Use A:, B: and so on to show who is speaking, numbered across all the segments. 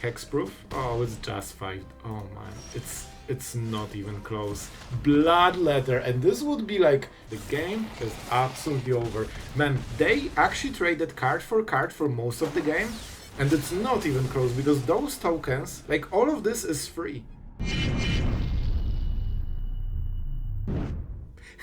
A: hexproof. Oh, it's just 5. Oh man, it's not even close. Bloodletter, and this would be like, the game is absolutely over. Man, they actually traded card for most of the game, and it's not even close, because those tokens, like all of this is free.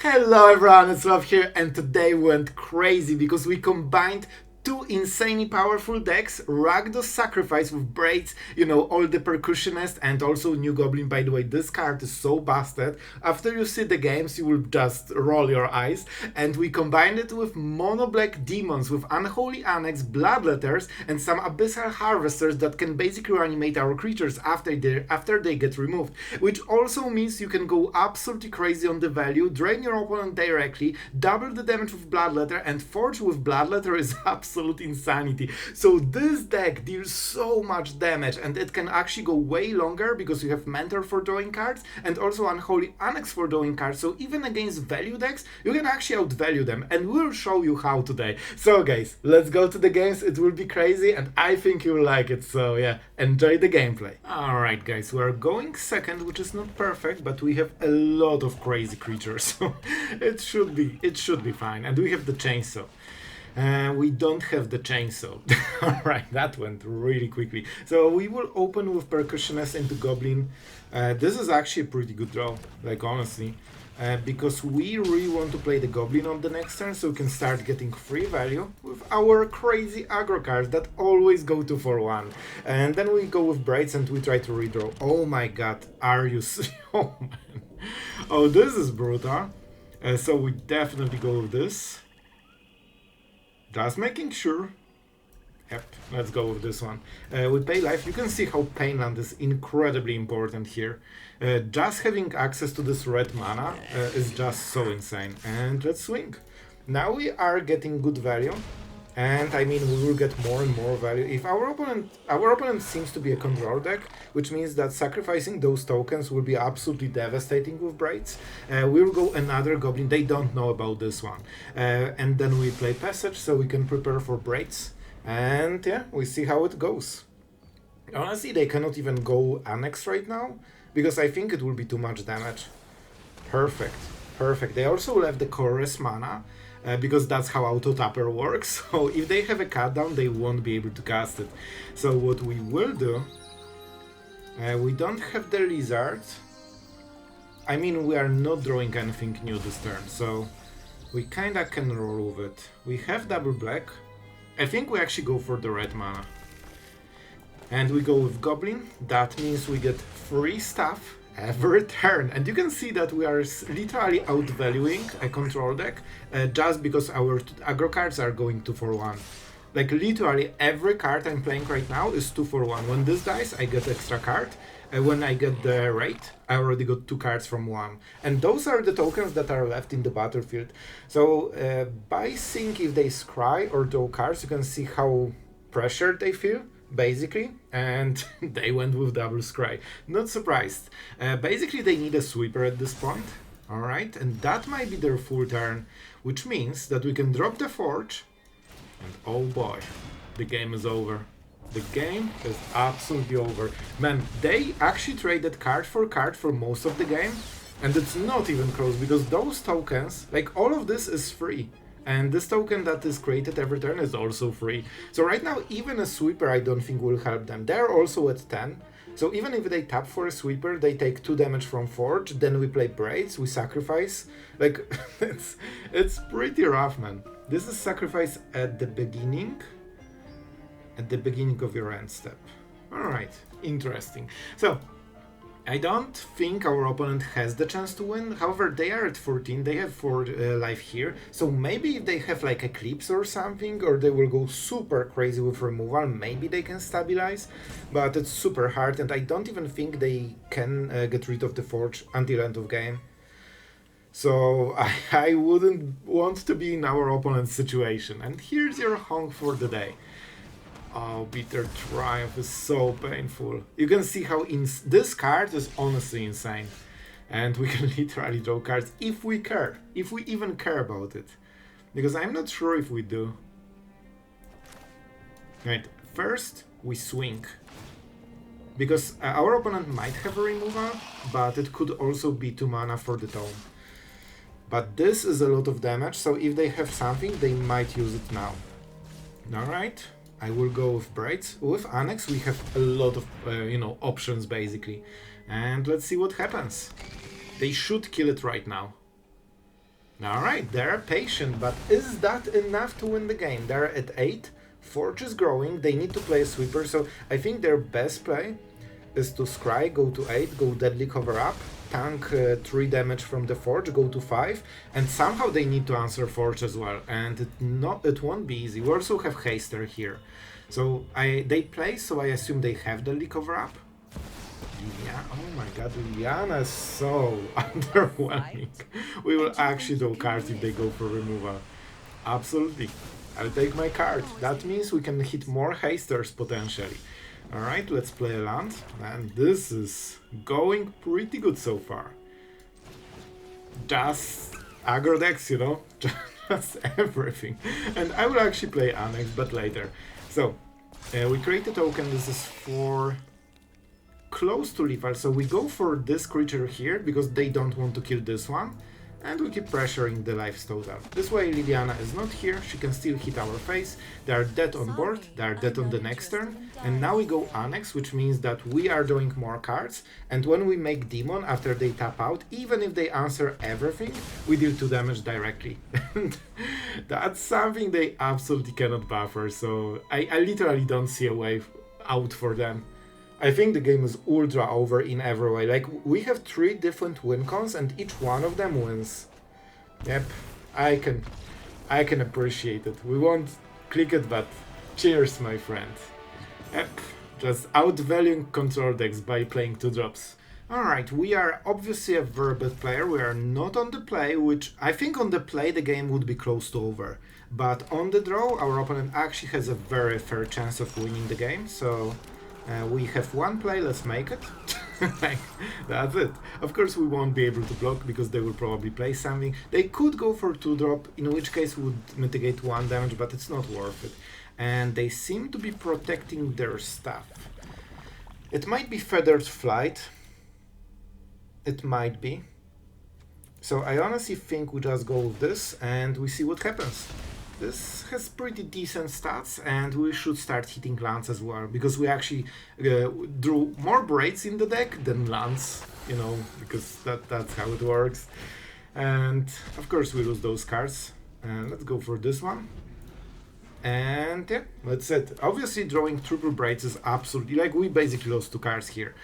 A: Hello everyone, it's Sloth here, and today we went crazy because we combined two insanely powerful decks, Rakdos Sacrifice with Braids, you know, all the Percussionist, and also New Goblin. By the way, this card is so busted. After you see the games, you will just roll your eyes. And we combined it with Mono Black Demons, with Unholy Annex, Bloodletters, and some Abyssal Harvesters that can basically reanimate our creatures after they get removed. Which also means you can go absolutely crazy on the value, drain your opponent directly, double the damage with Bloodletter, and Forge with Bloodletter is absolute insanity. So this deck deals so much damage, and it can actually go way longer because you have Mentor for drawing cards and also Unholy Annex for drawing cards. So even against value decks, you can actually outvalue them, and we'll show you how today. So guys, let's go to the games. It will be crazy, and I think you'll like it. So yeah, enjoy the gameplay. Alright guys, we are going second, which is not perfect, but we have a lot of crazy creatures, so it should be fine. And we have the chainsaw. We don't have the chainsaw. Alright, that went really quickly. So we will open with Percussionist into Goblin. This is actually a pretty good draw, like honestly. Because we really want to play the Goblin on the next turn, so we can start getting free value with our crazy aggro cards that always go 2 for 1. And then we go with Braids and we try to redraw. Oh my god, are you oh man. Oh, this is brutal. So we definitely go with this. Just making sure. Yep, let's go with this one. We pay life. You can see how Painland is incredibly important here. Just having access to this red mana is just so insane. And let's swing. Now we are getting good value. And I mean, we will get more and more value. If our opponent seems to be a control deck, which means that sacrificing those tokens will be absolutely devastating with Braids. We will go another Goblin. They don't know about this one. And then we play Passage, so we can prepare for Braids. And yeah, we see how it goes. Honestly, they cannot even go Annex right now, because I think it will be too much damage. Perfect, perfect. They also left the Chorus mana, because that's how Auto Tapper works. So if they have a cut down, they won't be able to cast it. So what we will do, we don't have the Lizard. I mean, we are not drawing anything new this turn, so we kinda can roll with it. We have double black. I think we actually go for the red mana. And we go with Goblin. That means we get free stuff every turn, and you can see that we are literally outvaluing a control deck just because our aggro cards are going 2 for 1. Like literally every card I'm playing right now is 2 for 1. When this dies, I get extra card. When I get the raid, I already got 2 cards from 1. And those are the tokens that are left in the battlefield. So by seeing if they scry or draw cards, you can see how pressured they feel, basically, and they went with double scry. Not surprised. Basically, they need a sweeper at this point, alright, and that might be their full turn, which means that we can drop the Forge, and oh boy, the game is over. The game is absolutely over. Man, they actually traded card for most of the game, and it's not even close, because those tokens, like all of this is free. And this token that is created every turn is also free. So right now, even a sweeper I don't think will help them. They're also at 10. So even if they tap for a sweeper, they take 2 damage from Forge. Then we play Braids, we sacrifice. Like, it's pretty rough, man. This is sacrifice at the beginning. At the beginning of your end step. Alright, interesting. So, I don't think our opponent has the chance to win. However, they are at 14, they have 4 life here. So maybe if they have like Eclipse or something, or they will go super crazy with removal, maybe they can stabilize. But it's super hard, and I don't even think they can get rid of the Forge until end of game. So I wouldn't want to be in our opponent's situation. And here's your honk for the day. Oh, Bitter Triumph is so painful. You can see how this card is honestly insane. And we can literally draw cards if we care. If we even care about it. Because I'm not sure if we do. Right, first we swing. Because our opponent might have a removal, but it could also be 2 mana for the tome. But this is a lot of damage, so if they have something, they might use it now. Alright, I will go with Braids. With Annex, we have a lot of, options, basically. And let's see what happens. They should kill it right now. Alright, they're patient, but is that enough to win the game? They're at 8, Forge is growing, they need to play a sweeper, so I think their best play is to scry, go to 8, go Deadly Cover Up, tank 3 damage from the Forge, go to 5, and somehow they need to answer Forge as well, and it won't be easy. We also have Haster here. So they play, so I assume they have Deadly Cover Up. Yeah, oh my god, Liliana is so underwhelming. We will actually draw cards if they go for removal. Absolutely. I'll take my card. That means we can hit more Hasters potentially. Alright, let's play a land. And this is going pretty good so far. Just aggro decks, just everything. And I will actually play Annex, but later. So, we create a token. This is for close to lethal, so we go for this creature here because they don't want to kill this one, and we keep pressuring the lives total. This way Liliana is not here, she can still hit our face, they are dead on board, they are dead on the next turn, and now we go Annex, which means that we are drawing more cards, and when we make Demon after they tap out, even if they answer everything, we deal 2 damage directly. And that's something they absolutely cannot buffer, so I literally don't see a way out for them. I think the game is ultra over in every way. Like, we have 3 different win cons and each one of them wins. Yep, I can appreciate it. We won't click it, but cheers, my friend. Yep, just outvaluing control decks by playing 2 drops. Alright, we are obviously a very bad player. We are not on the play, which I think on the play the game would be close to over. But on the draw, our opponent actually has a very fair chance of winning the game, so we have 1 play, let's make it. Like, that's it. Of course we won't be able to block because they will probably play something. They could go for 2 drop, in which case we would mitigate 1 damage, but it's not worth it. And they seem to be protecting their stuff. It might be Feathered Flight. It might be. So I honestly think we just go with this and we see what happens. This has pretty decent stats, and we should start hitting lands as well, because we actually drew more Braids in the deck than lands, because that's how it works. And of course we lose those cards. Let's go for this one. And yeah, that's it. Obviously drawing triple Braids is absolutely, like, we basically lost 2 cards here.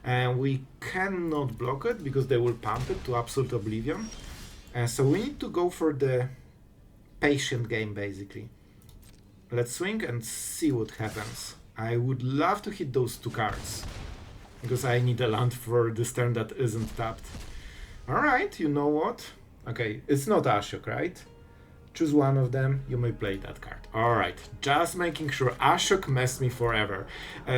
A: And we cannot block it because they will pump it to absolute oblivion. So we need to go for the patient game, basically. Let's swing and see what happens. I would love to hit those 2 cards, because I need a land for this turn that isn't tapped. Alright, you know what? Okay, it's not Ashok, right? Choose one of them, you may play that card. Alright, just making sure. Ashok messed me forever.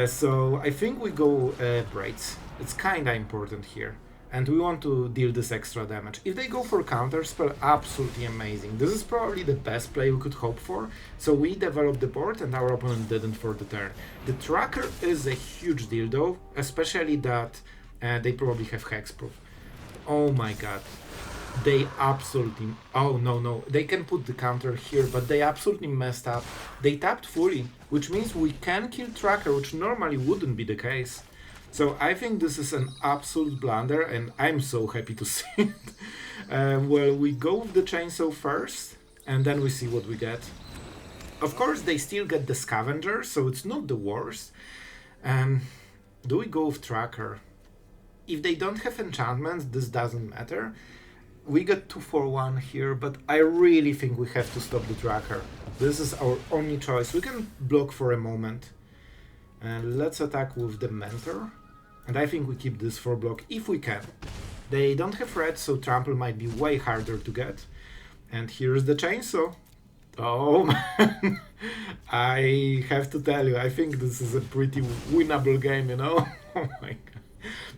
A: So I think we go Braids. It's kinda important here. And we want to deal this extra damage. If they go for counterspell, absolutely amazing. This is probably the best play we could hope for. So we developed the board and our opponent didn't for the turn. The tracker is a huge deal though, especially that they probably have hexproof. Oh my god. They absolutely... Oh no, they can put the counter here, but they absolutely messed up. They tapped fully, which means we can kill tracker, which normally wouldn't be the case. So I think this is an absolute blunder, and I'm so happy to see it. Well, we go with the chainsaw first, and then we see what we get. Of course, they still get the scavenger, so it's not the worst. Do we go with tracker? If they don't have enchantments, this doesn't matter. We got 2-for-1 here, but I really think we have to stop the tracker. This is our only choice. We can block for a moment. And let's attack with the Mentor. And I think we keep this for block if we can. They don't have red, so trample might be way harder to get. And here's the chainsaw. Oh man, I have to tell you, I think this is a pretty winnable game, Oh my god.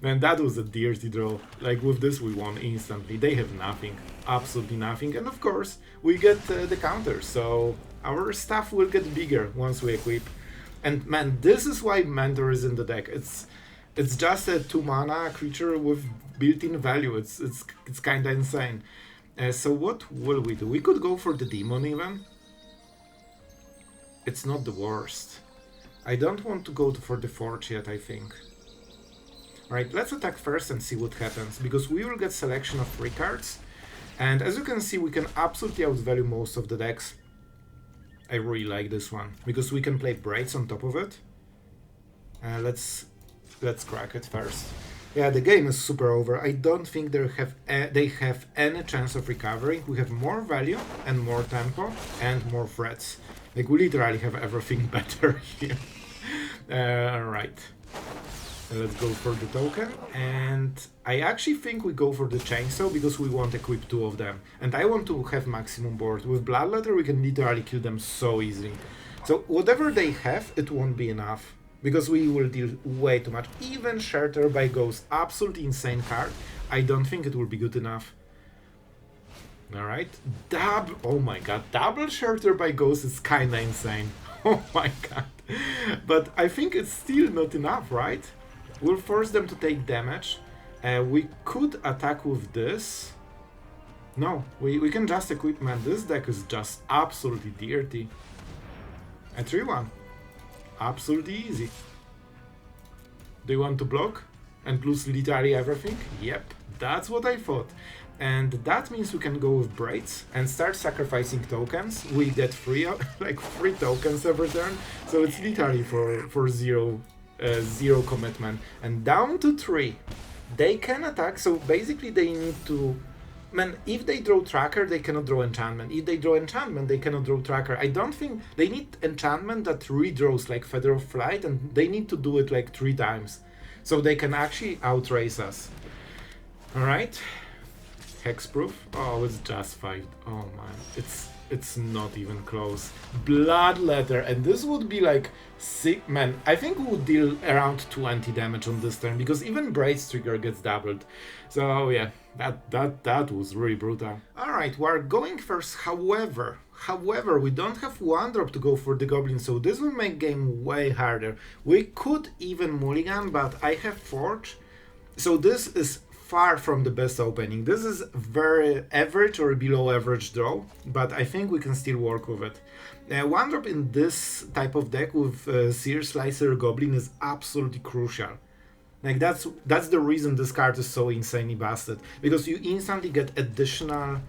A: Man, that was a dirty draw. Like, with this we won instantly. They have nothing, absolutely nothing. And of course, we get the counter, so our stuff will get bigger once we equip. And man, this is why Mentor is in the deck. It's just a 2-mana creature with built-in value. It's kind of insane. So what will we do? We could go for the demon even. It's not the worst. I don't want to go for the forge yet, I think. Alright, let's attack first and see what happens, because we will get selection of 3 cards. And as you can see, we can absolutely outvalue most of the decks. I really like this one, because we can play Braids on top of it. Let's crack it first. Yeah, the game is super over. I don't think they have any chance of recovery. We have more value and more tempo and more threats. Like, we literally have everything better here. Alright. Let's go for the token. And I actually think we go for the chainsaw because we want to equip 2 of them. And I want to have maximum board. With Bloodletter, we can literally kill them so easily. So whatever they have, it won't be enough, because we will deal way too much. Even Shelter by Ghost, absolutely insane card. I don't think it will be good enough. Alright, oh my god, double Shelter by Ghost is kinda insane. Oh my god. But I think it's still not enough, right? We'll force them to take damage. We could attack with this. No, we can just equip, man. This deck is just absolutely dirty. A 3-1. Absolutely easy. Do you want to block and lose literally everything? Yep, that's what I thought. And that means we can go with Braids and start sacrificing tokens. We get 3 tokens every turn, so it's literally for zero commitment. And down to 3, they can attack. So basically, they need to. Man, if they draw Tracker, they cannot draw Enchantment. If they draw Enchantment, they cannot draw Tracker. I don't think they need Enchantment that redraws like Feather of Flight, and they need to do it like 3 times, so they can actually outrace us. All right, Hexproof. Oh, it's just 5. Oh man, it's not even close. Bloodletter, and this would be like 6. Man, I think we would deal around 20 damage on this turn, because even Braids trigger gets doubled. So yeah, that was really brutal. Alright, we're going first. However, we don't have 1-drop to go for the Goblin, so this will make game way harder. We could even mulligan, but I have Forge, so this is far from the best opening. This is very average or below average draw, but I think we can still work with it. 1-drop in this type of deck with Searslicer Goblin is absolutely crucial. Like, that's the reason this card is so insanely busted, because you instantly get additional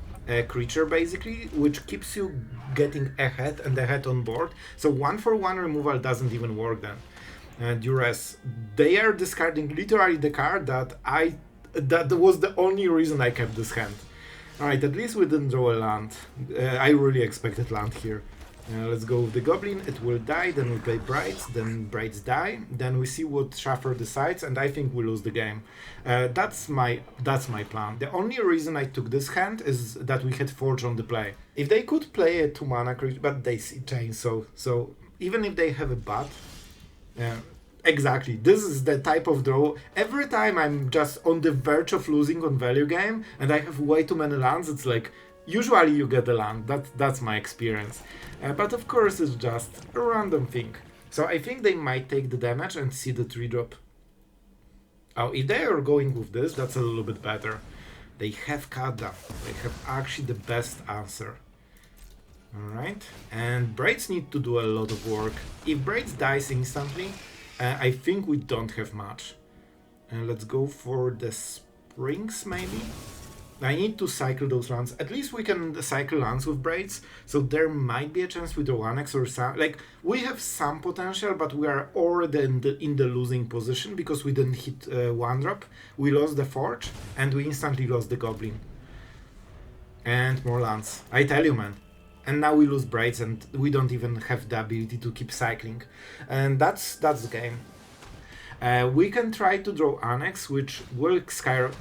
A: creature basically, which keeps you getting ahead and ahead on board. So 1-for-1 removal doesn't even work then. Duress, they are discarding literally the card that was the only reason I kept this hand. Alright, at least we didn't draw a land. I really expected land here. Let's go with the Goblin. It will die, then we play Braids, then Braids die, then we see what Schaffer decides, and I think we lose the game. That's my plan. The only reason I took this hand is that we had Forge on the play. If they could play a 2-mana creature, but they see Chainsaw, so even if they have a bat, exactly, this is the type of draw. Every time I'm just on the verge of losing on value game, and I have way too many lands, it's like, usually you get a land. That's my experience. But of course it's just a random thing. So I think they might take the damage and see the 3-drop. Oh, if they are going with this, that's a little bit better. They have Kada. They have actually the best answer. Alright, and Braids need to do a lot of work. If Braids dies instantly, I think we don't have much. Let's go for the Springs maybe. I need to cycle those lands. At least we can cycle lands with Braids, so there might be a chance we draw Annex or some. Like, we have some potential, but we are already in the losing position because we didn't hit 1-drop. We lost the Forge, and we instantly lost the Goblin. And more lands. I tell you, man. And now we lose Braids, and we don't even have the ability to keep cycling. And that's the game. We can try to draw Annex, which will scare.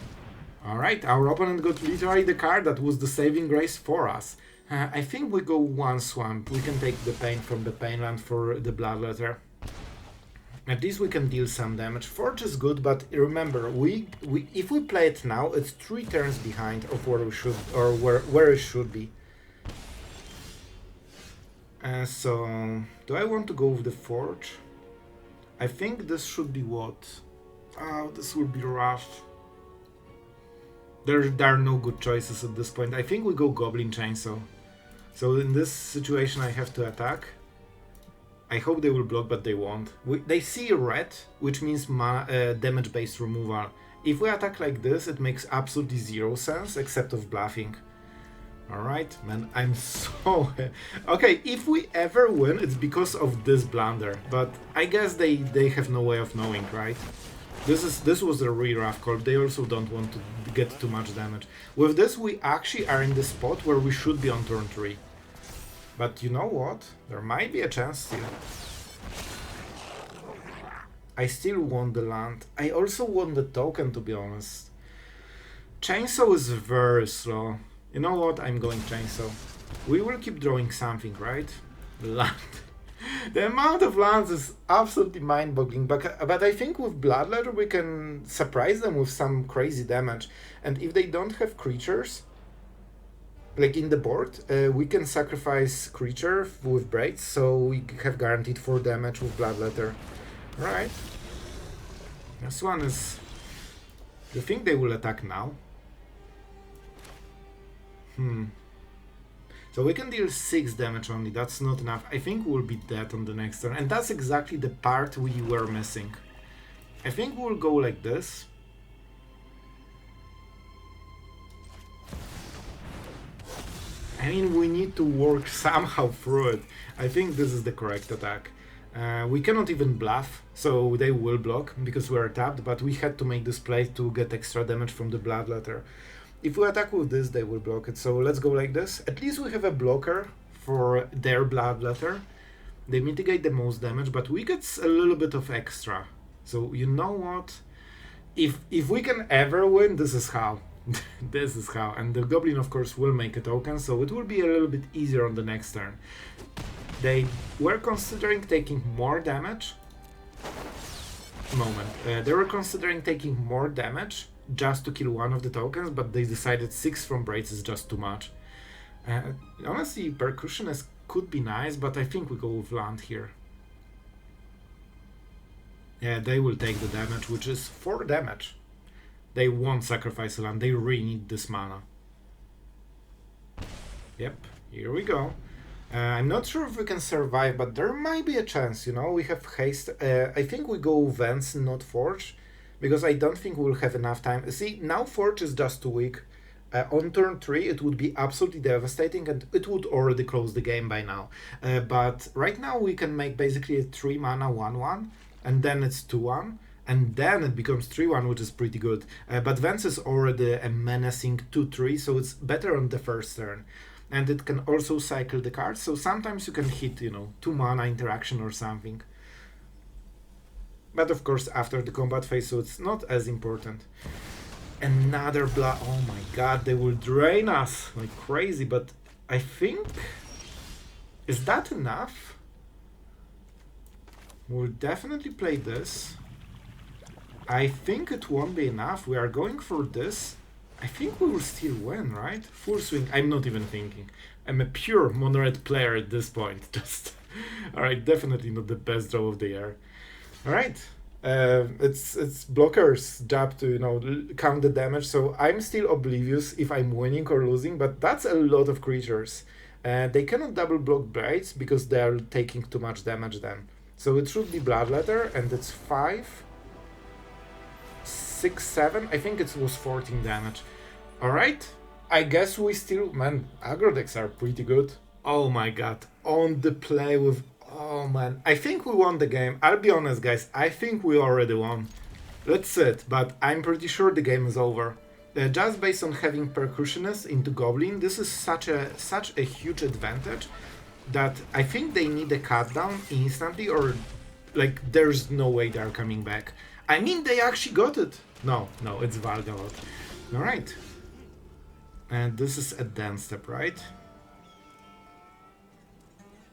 A: Alright, our opponent got literally the card that was the saving grace for us. I think we go 1 swamp. We can take the pain from the Painland for the Bloodletter. At least we can deal some damage. Forge is good, but remember, if we play it now, it's 3 turns behind of where we should, or where it should be. So, do I want to go with the Forge? I think this should be what? Oh, this will be rough. There are no good choices at this point. I think we go Goblin Chainsaw. So in this situation I have to attack. I hope they will block, but they won't. They see red, which means damage-based removal. If we attack like this, it makes absolutely zero sense, except of bluffing. Alright, man, I'm so... Okay, if we ever win, it's because of this blunder. But I guess they have no way of knowing, right? This was a really rough call. They also don't want to get too much damage. With this, we actually are in the spot where we should be on turn 3. But you know what? There might be a chance still. I still want the land. I also want the token, to be honest. Chainsaw is very slow. You know what? I'm going Chainsaw. We will keep drawing something, right? Land. The amount of lands is absolutely mind-boggling, but I think with Bloodletter we can surprise them with some crazy damage. And if they don't have creatures, like in the board, we can sacrifice creature with Braids, so we have guaranteed 4 damage with Bloodletter. Right. This one is... Do you think they will attack now? So we can deal 6 damage only, that's not enough. I think we'll be dead on the next turn, and that's exactly the part we were missing. I think we'll go like this. I mean, we need to work somehow through it. I think this is the correct attack. We cannot even bluff, so they will block because we are tapped, but we had to make this play to get extra damage from the Bloodletter. If we attack with this, they will block it, so let's go like this. At least we have a blocker for their Bloodletter. They mitigate the most damage, but we get a little bit of extra. So you know what? If we can ever win, this is how. This is how. And the Goblin, of course, will make a token, so it will be a little bit easier on the next turn. They were considering taking more damage. They were considering taking more damage just to kill one of the tokens, but they decided 6 from Braids is just too much. Honestly, Percussionist could be nice, but I think we go with land here. Yeah, they will take the damage, which is 4 damage. They won't sacrifice a land, they really need this mana. Yep, here we go. I'm not sure if we can survive, but there might be a chance, you know, we have haste. I think we go Vents, not Forge, because I don't think we'll have enough time. See, now Forge is just too weak. On turn 3 it would be absolutely devastating and it would already close the game by now. But right now we can make basically a 3 mana 1-1, and then it's 2-1. And then it becomes 3-1, which is pretty good. But Vents is already a menacing 2-3, so it's better on the first turn. And it can also cycle the cards, so sometimes you can hit, you know, 2 mana interaction or something. But of course after the combat phase, so it's not as important. Another blood, oh my god, they will drain us like crazy, but I think... Is that enough? We'll definitely play this. I think it won't be enough. We are going for this. I think we will still win, right? Full swing. I'm not even thinking. I'm a pure mono-red player at this point. Just alright, definitely not the best draw of the year. Alright. It's Blocker's job to, you know, count the damage, so I'm still oblivious if I'm winning or losing, but that's a lot of creatures. They cannot double block Braids because they are taking too much damage then. So it should be Bloodletter, and it's 5, 6, 7. I think it was 14 damage. Alright, I guess we still... Man, aggro decks are pretty good. Oh my god, on the play with... Oh man, I think we won the game. I'll be honest guys, I think we already won. Let's see it, but I'm pretty sure the game is over. Just based on having Percussionist into Goblin, this is such a huge advantage that I think they need a cut down instantly, or like there's no way they're coming back. I mean, they actually got it. No, it's Valgalot. Alright. And this is a dance step, right?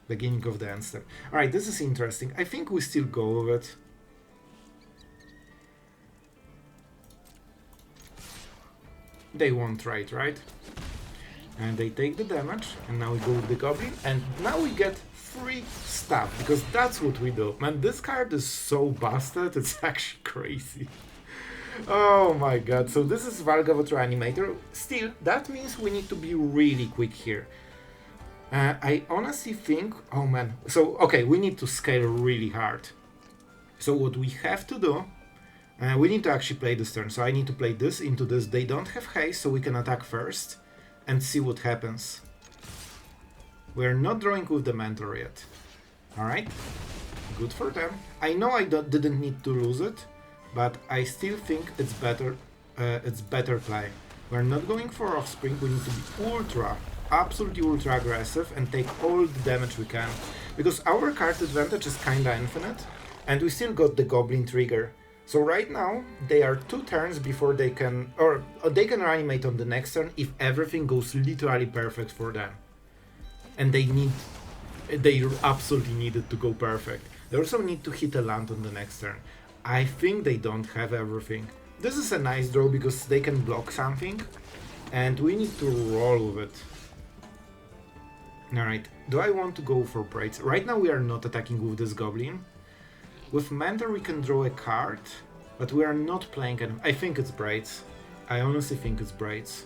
A: Beginning of the end step. Alright, this is interesting. I think we still go with it. They won't right? And they take the damage, and now we go with the Goblin, and now we get free stuff, because that's what we do. Man, this card is so busted, it's actually crazy. Oh my god, so this is Valgavoth Reanimator. Still, that means we need to be really quick here. I honestly think, oh man, so okay, we need to scale really hard. So what we have to do, we need to actually play this turn, so I need to play this into this. They don't have haste, so we can attack first and see what happens. We're not drawing with the Mentor yet. Alright, good for them. I know I didn't need to lose it, but I still think it's better play. We're not going for Offspring, we need to be absolutely ultra aggressive and take all the damage we can. Because our card advantage is kinda infinite, and we still got the Goblin trigger. So right now, they are 2 turns before they can, or they can reanimate on the next turn if everything goes literally perfect for them. And they absolutely need it to go perfect. They also need to hit a land on the next turn. I think they don't have everything. This is a nice draw because they can block something, and we need to roll with it. Alright, do I want to go for Braids? Right now we are not attacking with this Goblin. With Mentor we can draw a card, but we are not playing any. I think it's Braids. I honestly think it's Braids.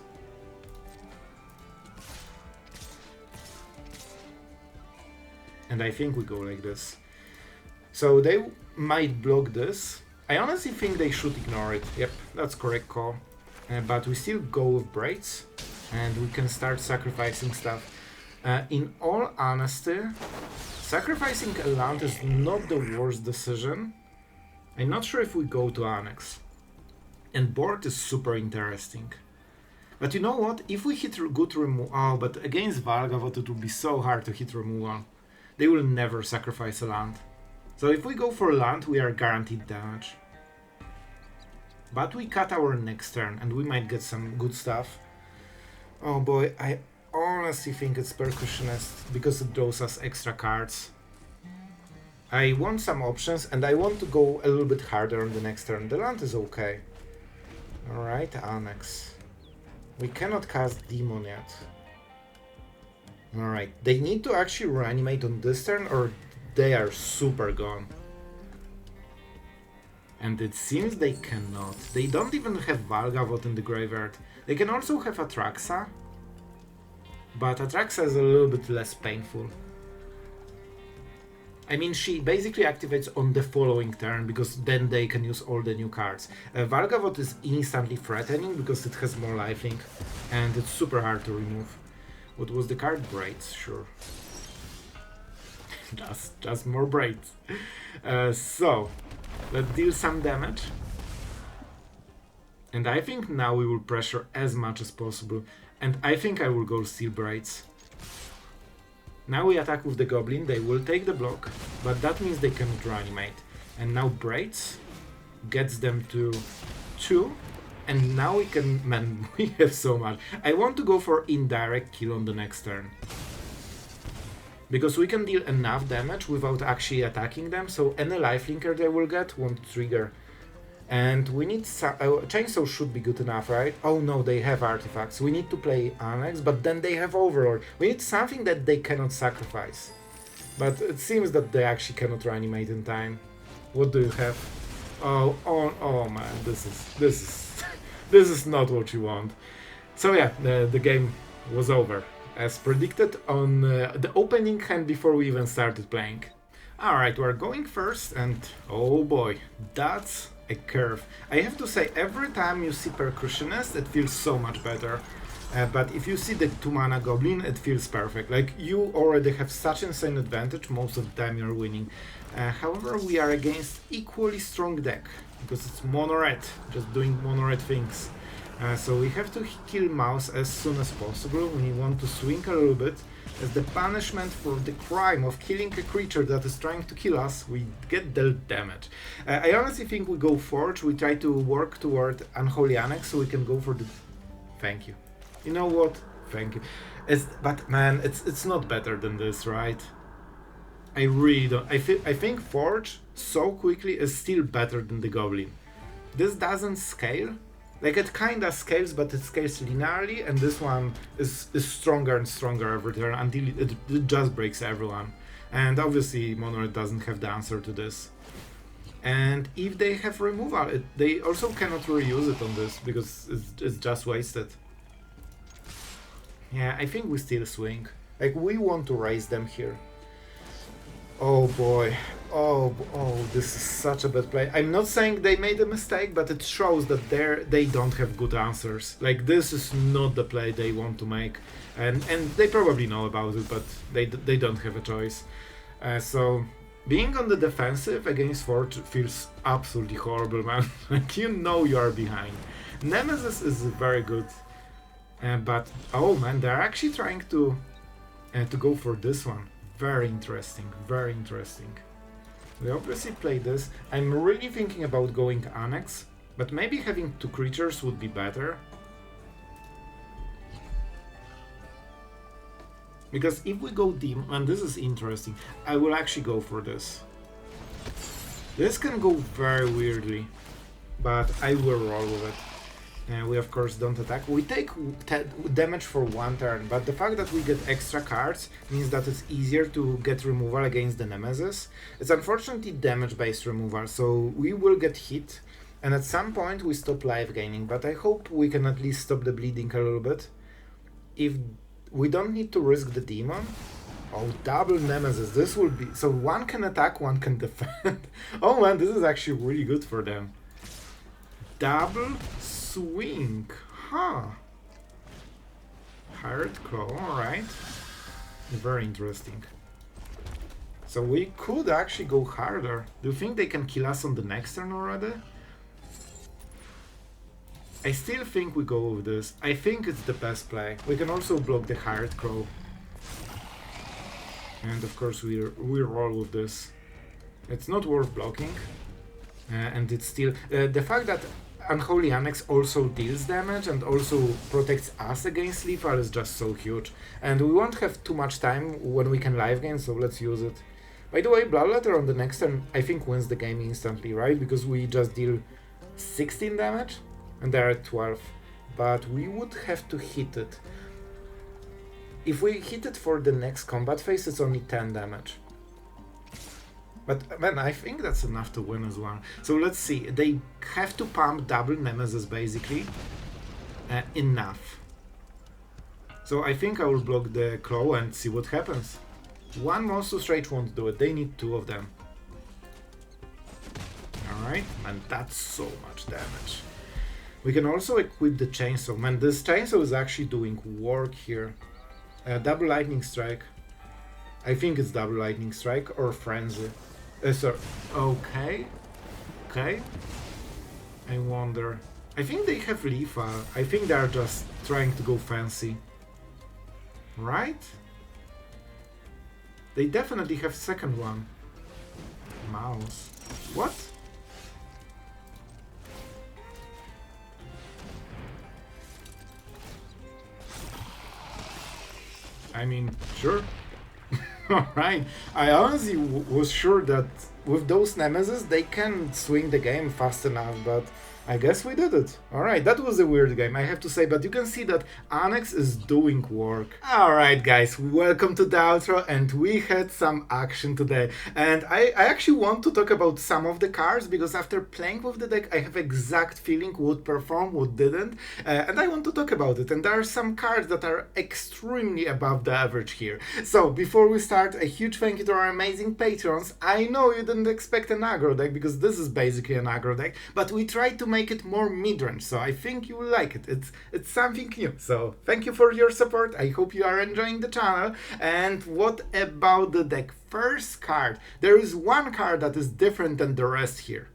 A: And I think we go like this. So they might block this. I honestly think they should ignore it. Yep, that's correct call. But we still go with Braids, and we can start sacrificing stuff. In all honesty, sacrificing a land is not the worst decision. I'm not sure if we go to Annex. And board is super interesting. But you know what? If we hit good removal... Oh, but against Valgavoth it would be so hard to hit removal. They will never sacrifice a land. So if we go for land, we are guaranteed damage. But we cut our next turn, and we might get some good stuff. Oh boy, I honestly think it's Percussionist, because it draws us extra cards. I want some options, and I want to go a little bit harder on the next turn. The land is okay. Alright, Annex. We cannot cast Demon yet. Alright, they need to actually reanimate on this turn, or they are super gone. And it seems they cannot. They don't even have Valgavoth in the graveyard. They can also have Atraxa, but Atraxa is a little bit less painful. I mean, she basically activates on the following turn, because then they can use all the new cards. Valgavoth is instantly threatening because it has more lifing, and it's super hard to remove. What was the card? Braids, sure. just more Braids. So, let's deal some damage. And I think now we will pressure as much as possible. And I think I will go Steel Braids. Now we attack with the Goblin, they will take the block, but that means they cannot reanimate. And now Braids gets them to 2. And now we can... Man, we have so much. I want to go for indirect kill on the next turn. Because we can deal enough damage without actually attacking them, so any lifelinker they will get won't trigger. And we need some... Chainsaw should be good enough, right? Oh no, they have artifacts. We need to play Annex, but then they have Overlord. We need something that they cannot sacrifice. But it seems that they actually cannot reanimate in time. What do you have? Oh man, this is not what you want. So yeah, the game was over, as predicted on the opening hand before we even started playing. Alright, we're going first, and oh boy, that's a curve. I have to say, every time you see Percussionist, it feels so much better. But if you see the 2-mana Goblin, it feels perfect. Like, you already have such insane advantage, most of the time you're winning. However, we are against equally strong deck, because it's mono-red, just doing mono-red things. So we have to kill Mouse as soon as possible. We want to swing a little bit. As the punishment for the crime of killing a creature that is trying to kill us, we get dealt damage. I honestly think we go Forge, we try to work toward Unholy Annex so we can go for the... Thank you. You know what? Thank you. But man, it's not better than this, right? I really don't... I think Forge so quickly is still better than the Goblin. This doesn't scale. Like, it kinda scales, but it scales linearly, and this one is stronger and stronger every turn until it just breaks everyone. And obviously Monolith doesn't have the answer to this. And if they have removal, they also cannot reuse it on this because it's just wasted. Yeah, I think we still swing. Like, we want to raise them here. Oh boy. Oh, this is such a bad play. I'm not saying they made a mistake, but it shows that they don't have good answers. Like, this is not the play they want to make. And they probably know about it, but they don't have a choice. So being on the defensive against Forge feels absolutely horrible, man. Like, you know you are behind. Nemesis is very good. But, oh man, they're actually trying to go for this one. Very interesting, very interesting. We obviously play this. I'm really thinking about going Annex, but maybe having 2 creatures would be better. Because if we go Demon, and this is interesting, I will actually go for this. This can go very weirdly, but I will roll with it. We of course don't attack. We take damage for 1 turn, but the fact that we get extra cards means that it's easier to get removal against the Nemesis. It's unfortunately damage based removal, so we will get hit, and at some point we stop life gaining, but I hope we can at least stop the bleeding a little bit. If we don't need to risk the demon. Oh, double Nemesis, this will be... So 1 can attack, 1 can defend. Oh man, this is actually really good for them. Double swing, huh? Hard claw, alright. Very interesting. So we could actually go harder. Do you think they can kill us on the next turn already? I still think we go with this. I think it's the best play. We can also block the hard claw. And of course we roll with this. It's not worth blocking. And it's still... the fact that Unholy Annex also deals damage and also protects us against lethal is just so huge. And we won't have too much time when we can live gain, so let's use it. By the way, Bloodletter on the next turn I think wins the game instantly, right? Because we just deal 16 damage and they're at 12. But we would have to hit it. If we hit it for the next combat phase, it's only 10 damage. But man, I think that's enough to win as well. So let's see. They have to pump double Nemesis basically. Enough. So I think I will block the claw and see what happens. 1 monster straight won't do it. They need 2 of them. Alright, and that's so much damage. We can also equip the chainsaw. Man, this chainsaw is actually doing work here. Double lightning strike. I think it's double lightning strike or frenzy. Sorry. Okay. Okay. I wonder. I think they have lethal. I think they are just trying to go fancy. Right? They definitely have second one. Mouse. What? I mean, sure. Alright, I honestly was sure that with those Nemesis they can swing the game fast enough, but I guess we did it. Alright, that was a weird game, I have to say, but you can see that Annex is doing work. Alright guys, welcome to the outro, and we had some action today. And I actually want to talk about some of the cards, because after playing with the deck I have exact feeling what performed, what didn't, and I want to talk about it. And there are some cards that are extremely above the average here. So before we start, a huge thank you to our amazing patrons. I know you didn't expect an aggro deck, because this is basically an aggro deck, but we tried to make it more mid-range, so I think you will like it. It's something new. So thank you for your support. I hope you are enjoying the channel. And what about the deck? First card. There is one card that is different than the rest here.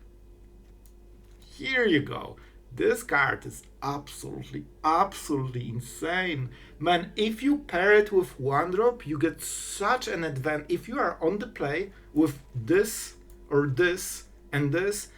A: Here you go. This card is absolutely insane. Man, if you pair it with 1-drop, you get such an advantage. If you are on the play with this or this and this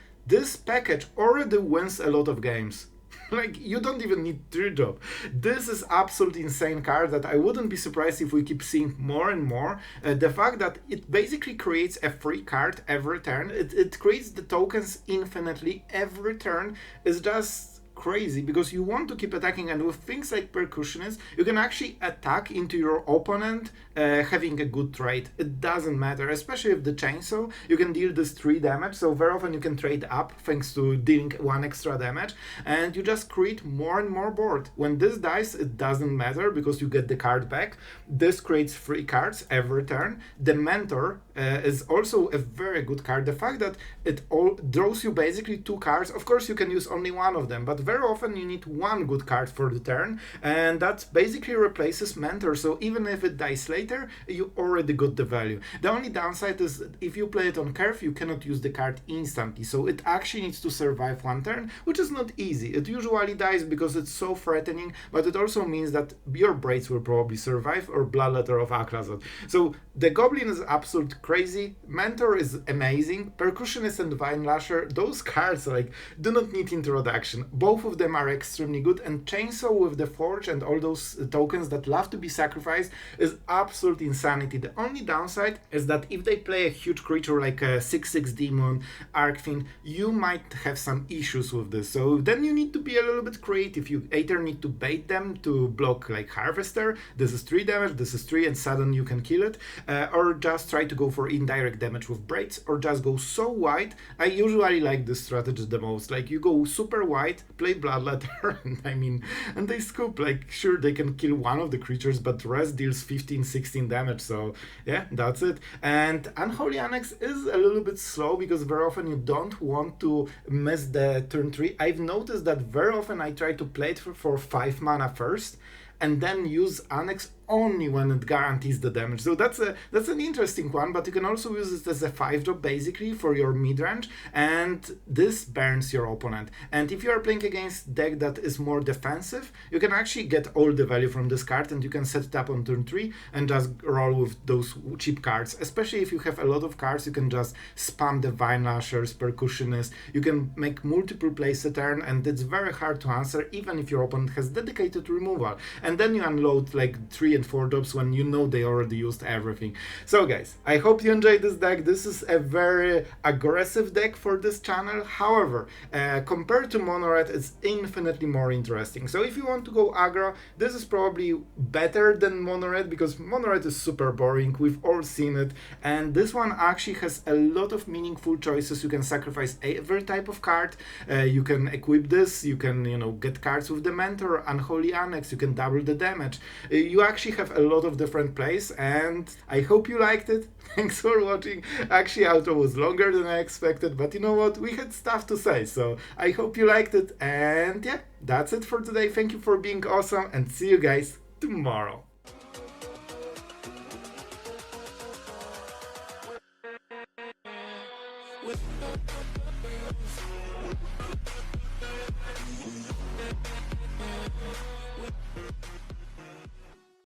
A: package already wins a lot of games. Like, you don't even need 3-drop. This is absolutely insane card that I wouldn't be surprised if we keep seeing more and more. The fact that it basically creates a free card every turn. It creates the tokens infinitely every turn is just crazy because you want to keep attacking, and with things like Percussionist, you can actually attack into your opponent having a good trade. It doesn't matter, especially with the Chainsaw, you can deal this 3 damage, so very often you can trade up thanks to dealing 1 extra damage, and you just create more and more board. When this dies, it doesn't matter because you get the card back. This creates 3 cards every turn. The Mentor is also a very good card. The fact that it all draws you basically 2 cards, of course you can use only one of them, but very often you need 1 good card for the turn, and that basically replaces Mentor, so even if it dies later, you already got the value. The only downside is that if you play it on curve, you cannot use the card instantly, so it actually needs to survive 1 turn, which is not easy. It usually dies because it's so threatening, but it also means that your Braids will probably survive, or Bloodletter of Aclazotz. So the Goblin is absolutely crazy, Mentor is amazing, Percussionist and Vinelasher, those cards like do not need introduction. Both of them are extremely good, and Chainsaw with the Forge and all those tokens that love to be sacrificed is absolute insanity. The only downside is that if they play a huge creature like a 6/6 Demon, Arcfiend, you might have some issues with this, so then you need to be a little bit creative. You either need to bait them to block like Harvester, this is 3 damage, this is 3, and suddenly you can kill it, or just try to go for indirect damage with Braids, or just go so wide. I usually like this strategy the most, like you go super wide, play Bloodletter, and they scoop, like sure they can kill one of the creatures, but the rest deals 15-16 damage, so yeah, that's it. And Unholy Annex is a little bit slow because very often you don't want to miss the turn 3. I've noticed that very often I try to play it for 5 mana first, and then use Annex only when it guarantees the damage. So that's an interesting one, but you can also use it as a 5-drop basically for your midrange, and this burns your opponent. And if you are playing against deck that is more defensive, you can actually get all the value from this card, and you can set it up on turn 3 and just roll with those cheap cards. Especially if you have a lot of cards, you can just spam the Vinelashers, Percussionist, you can make multiple plays a turn, and it's very hard to answer even if your opponent has dedicated removal. And then you unload like 3 and 4 drops when you know they already used everything. So guys, I hope you enjoyed this deck. This is a very aggressive deck for this channel. However, compared to Mono Red, it's infinitely more interesting. So if you want to go aggro, this is probably better than Mono Red, because Mono Red is super boring. We've all seen it. And this one actually has a lot of meaningful choices. You can sacrifice every type of card. You can equip this. You can, get cards with the Mentor, Unholy Annex. You can double the damage. You actually have a lot of different plays, and I hope you liked it. Thanks for watching. Actually, outro was longer than I expected, but you know what? We had stuff to say, so I hope you liked it. And yeah, that's it for today. Thank you for being awesome, and see you guys tomorrow. With